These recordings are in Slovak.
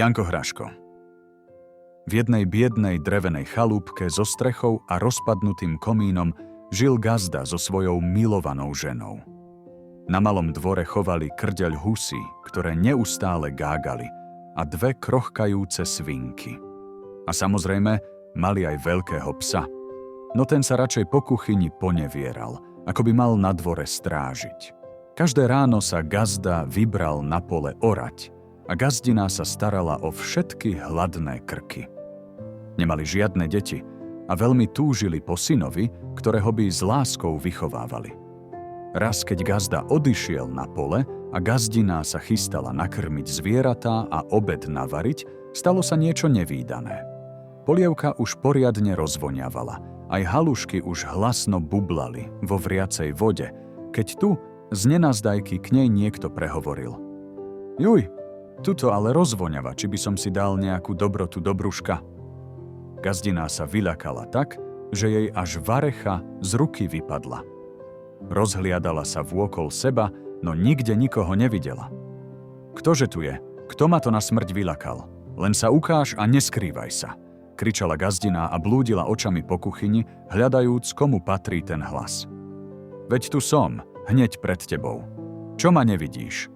Janko Hraško. V jednej biednej drevenej chalúpke so strechou a rozpadnutým komínom žil gazda so svojou milovanou ženou. Na malom dvore chovali krdeľ husy, ktoré neustále gágali, a dve krochkajúce svinky. A samozrejme, mali aj veľkého psa, no ten sa radšej po kuchyni ponevieral, ako by mal na dvore strážiť. Každé ráno sa gazda vybral na pole orať a gazdina sa starala o všetky hladné krky. Nemali žiadne deti a veľmi túžili po synovi, ktorého by s láskou vychovávali. Raz, keď gazda odišiel na pole a gazdina sa chystala nakrmiť zvieratá a obed navariť, stalo sa niečo nevídané. Polievka už poriadne rozvoniavala, aj halušky už hlasno bublali vo vriacej vode, keď tu z nenazdajky k nej niekto prehovoril. Juj, tuto ale rozvoňava, či by som si dal nejakú dobrotu do brúška. Gazdina sa vyľakala tak, že jej až varecha z ruky vypadla. Rozhliadala sa vôkol seba, no nikde nikoho nevidela. Ktože tu je? Kto ma to na smrť vyľakal? Len sa ukáž a neskrývaj sa, kričala gazdina a blúdila očami po kuchyni, hľadajúc, komu patrí ten hlas. Veď tu som, hneď pred tebou. Čo ma nevidíš?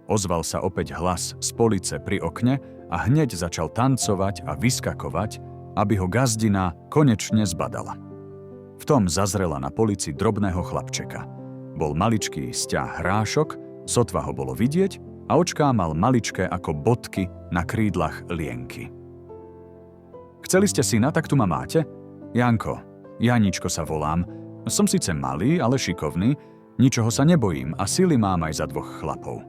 Ozval sa opäť hlas z police pri okne a hneď začal tancovať a vyskakovať, aby ho gazdina konečne zbadala. V tom zazrela na polici drobného chlapčeka. Bol maličký sťah hrášok, sotva ho bolo vidieť a očká mal maličké ako bodky na krídlach lienky. Chceli ste syna, tak tu ma máte? Janko, Janíčko sa volám. Som síce malý, ale šikovný, ničoho sa nebojím a sily mám aj za dvoch chlapov.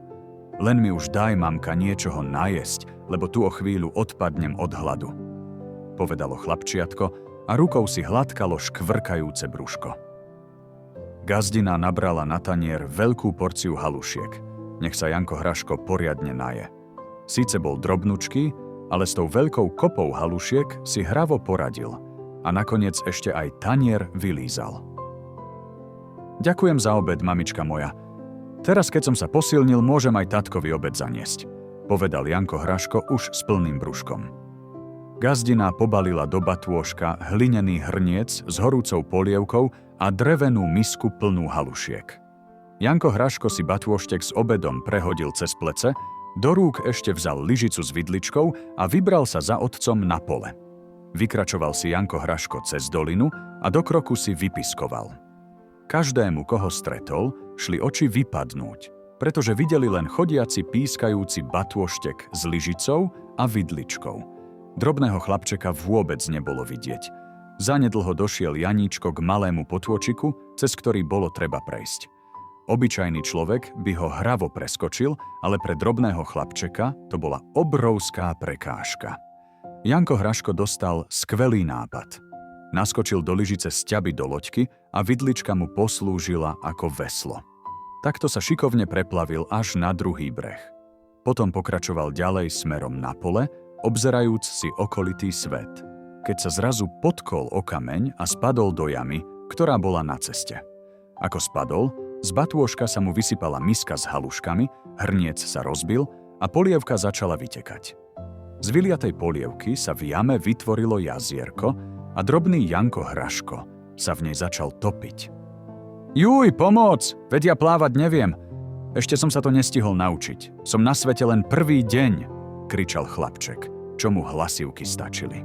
Len mi už daj, mamka, niečoho najesť, lebo tu o chvíľu odpadnem od hladu, povedalo chlapčiatko a rukou si hladkalo škvrkajúce brúško. Gazdina nabrala na tanier veľkú porciu halušiek. Nech sa Janko Hraško poriadne naje. Síce bol drobnučký, ale s tou veľkou kopou halušiek si hravo poradil a nakoniec ešte aj tanier vylízal. Ďakujem za obed, mamička moja. Teraz, keď som sa posilnil, môžem aj tatkovi obed zaniesť, povedal Janko Hraško už s plným brúškom. Gazdina pobalila do batôžka hlinený hrniec s horúcou polievkou a drevenú misku plnú halušiek. Janko Hraško si batôžtek s obedom prehodil cez plece, do rúk ešte vzal lyžicu s vidličkou a vybral sa za otcom na pole. Vykračoval si Janko Hraško cez dolinu a do kroku si vypiskoval. Každému, koho stretol, šli oči vypadnúť, pretože videli len chodiaci pískajúci batôžtek s lyžicou a vidličkou. Drobného chlapčeka vôbec nebolo vidieť. Zanedlho došiel Janíčko k malému potôčiku, cez ktorý bolo treba prejsť. Obyčajný človek by ho hravo preskočil, ale pre drobného chlapčeka to bola obrovská prekážka. Janko Hraško dostal skvelý nápad. Naskočil do lyžice z ťaby do loďky a vidlička mu poslúžila ako veslo. Takto sa šikovne preplavil až na druhý breh. Potom pokračoval ďalej smerom na pole, obzerajúc si okolitý svet, keď sa zrazu potkol o kameň a spadol do jamy, ktorá bola na ceste. Ako spadol, z batôžka sa mu vysypala miska s haluškami, hrniec sa rozbil a polievka začala vytekať. Z vyliatej polievky sa v jame vytvorilo jazierko a drobný Janko Hraško sa v nej začal topiť. Juj, pomoc! Veď ja plávať neviem. Ešte som sa to nestihol naučiť. Som na svete len prvý deň, kričal chlapček, čo mu hlasivky stačili.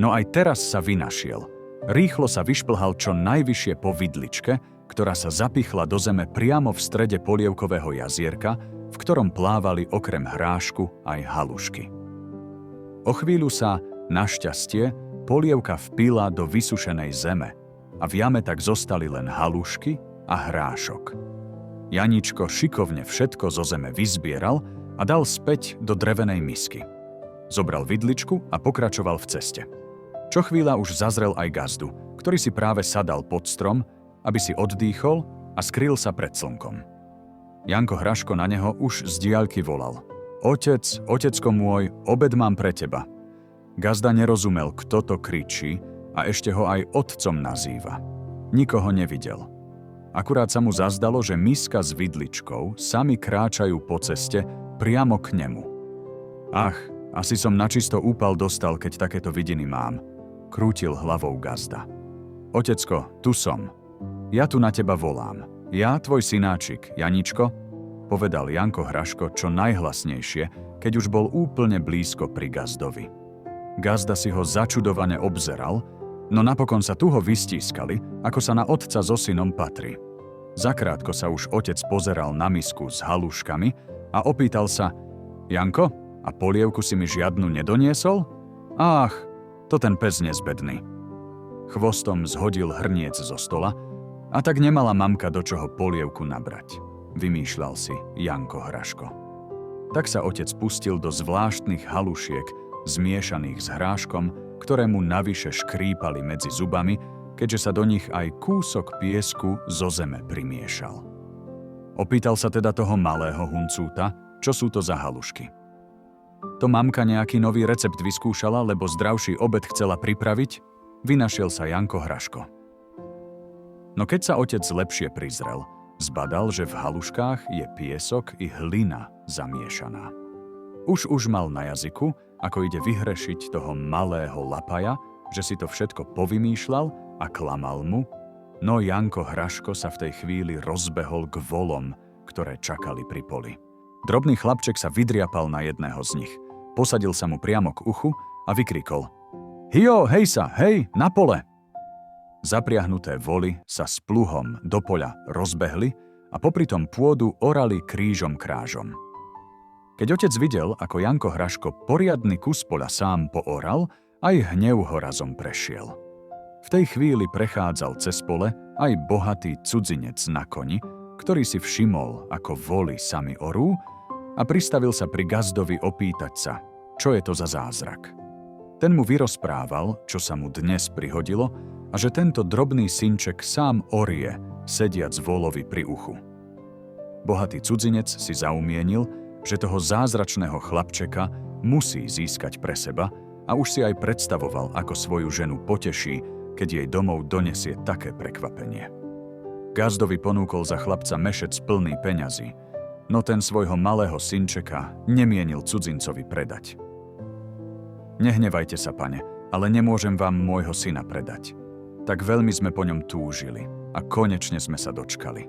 No aj teraz sa vynašiel. Rýchlo sa vyšplhal čo najvyššie po vidličke, ktorá sa zapichla do zeme priamo v strede polievkového jazierka, v ktorom plávali okrem hrášku aj halušky. O chvíľu sa, našťastie, polievka vpila do vysušenej zeme a v jame tak zostali len halušky a hrášok. Janíčko šikovne všetko zo zeme vyzbieral a dal späť do drevenej misky. Zobral vidličku a pokračoval v ceste. Čo chvíľa už zazrel aj gazdu, ktorý si práve sadal pod strom, aby si oddýchol a skryl sa pred slnkom. Janko Hraško na neho už z diaľky volal. Otec, otecko môj, obed mám pre teba. Gazda nerozumel, kto to kričí a ešte ho aj otcom nazýva. Nikoho nevidel. Akurát sa mu zazdalo, že miska s vidličkou sami kráčajú po ceste priamo k nemu. Ach, asi som načisto úpal dostal, keď takéto vidiny mám. Krútil hlavou gazda. Otecko, tu som. Ja tu na teba volám. Ja, tvoj synáčik, Janičko, povedal Janko Hraško čo najhlasnejšie, keď už bol úplne blízko pri gazdovi. Gazda si ho začudovane obzeral, no napokon sa tu ho vystískali, ako sa na otca so synom patrí. Zakrátko sa už otec pozeral na misku s haluškami a opýtal sa: Janko, a polievku si mi žiadnu nedoniesol? Ach, to ten pes nezbedný. Chvostom zhodil hrniec zo stola, a tak nemala mamka do čoho polievku nabrať, vymýšľal si Janko Hraško. Tak sa otec pustil do zvláštnych halušiek, zmiešaných s hráškom, ktoré mu navyše škrípali medzi zubami, keďže sa do nich aj kúsok piesku zo zeme primiešal. Opýtal sa teda toho malého huncúta, čo sú to za halušky. To mamka nejaký nový recept vyskúšala, lebo zdravší obed chcela pripraviť, vynašiel sa Janko Hraško. No keď sa otec lepšie prizrel, zbadal, že v haluškách je piesok i hlina zamiešaná. Už mal na jazyku, ako ide vyhrešiť toho malého lapaja, že si to všetko povymýšľal a klamal mu, no Janko Hraško sa v tej chvíli rozbehol k volom, ktoré čakali pri poli. Drobný chlapček sa vydriapal na jedného z nich, posadil sa mu priamo k uchu a vykrikol: Hio, hej sa, hej, na pole! Zapriahnuté voly sa s pluhom do poľa rozbehli a popri tom pôdu orali krížom krážom. Keď otec videl, ako Janko Hraško poriadny kus poľa sám pooral, aj hnev ho razom prešiel. V tej chvíli prechádzal cez pole aj bohatý cudzinec na koni, ktorý si všimol, ako voly sami orú, a pristavil sa pri gazdovi opýtať sa, čo je to za zázrak. Ten mu vyrozprával, čo sa mu dnes prihodilo, a že tento drobný synček sám orie, sediac volovi pri uchu. Bohatý cudzinec si zaumienil, že toho zázračného chlapčeka musí získať pre seba, a už si aj predstavoval, ako svoju ženu poteší, keď jej domov donesie také prekvapenie. Gazdovi ponúkol za chlapca mešec plný peňazí, no ten svojho malého synčeka nemienil cudzincovi predať. Nehnevajte sa, pane, ale nemôžem vám môjho syna predať. Tak veľmi sme po ňom túžili a konečne sme sa dočkali.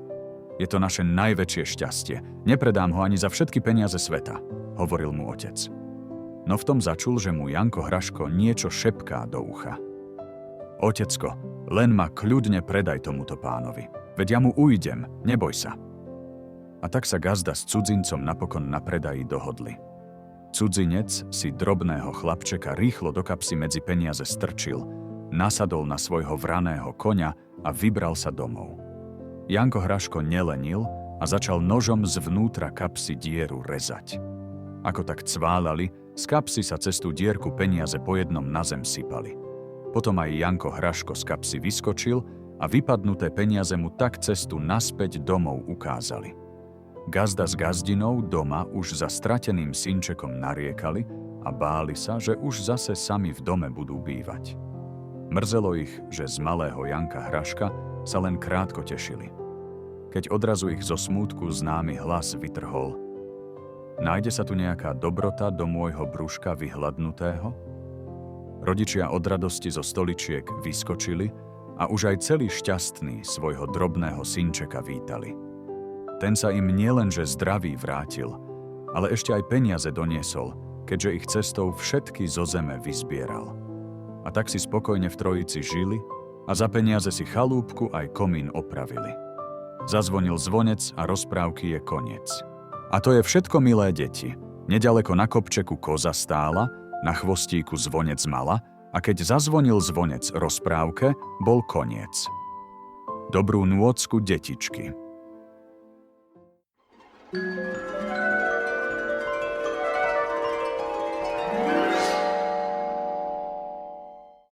Je to naše najväčšie šťastie. Nepredám ho ani za všetky peniaze sveta, hovoril mu otec. No v tom začul, že mu Janko Hraško niečo šepká do ucha. Otecko, len ma kľudne predaj tomuto pánovi, veď ja mu ujdem, neboj sa. A tak sa gazda s cudzincom napokon na predaji dohodli. Cudzinec si drobného chlapčeka rýchlo do kapsy medzi peniaze strčil, nasadol na svojho vraného koňa a vybral sa domov. Janko Hraško nelenil a začal nožom zvnútra kapsy dieru rezať. Ako tak cválali, z kapsy sa cez tú dierku peniaze po jednom na zem sypali. Potom aj Janko Hraško z kapsy vyskočil a vypadnuté peniaze mu tak cestu naspäť domov ukázali. Gazda s gazdinou doma už za strateným synčekom nariekali a báli sa, že už zase sami v dome budú bývať. Mrzelo ich, že z malého Janka Hraška sa len krátko tešili. Keď odrazu ich zo smútku známy hlas vytrhol: Nájde sa tu nejaká dobrota do môjho brúška vyhladnutého? Rodičia od radosti zo stoličiek vyskočili a už aj celý šťastný svojho drobného synčeka vítali. Ten sa im nielenže zdravý vrátil, ale ešte aj peniaze doniesol, keďže ich cestou všetky zo zeme vyzbieral. A tak si spokojne v trojici žili a za peniaze si chalúbku aj komín opravili. Zazvonil zvonec a rozprávky je koniec. A to je všetko, milé deti. Nedaleko na kopčeku koza stála, na chvostíku zvonec mala, a keď zazvonil zvonec rozprávke, bol koniec. Dobrú nôcku, detičky.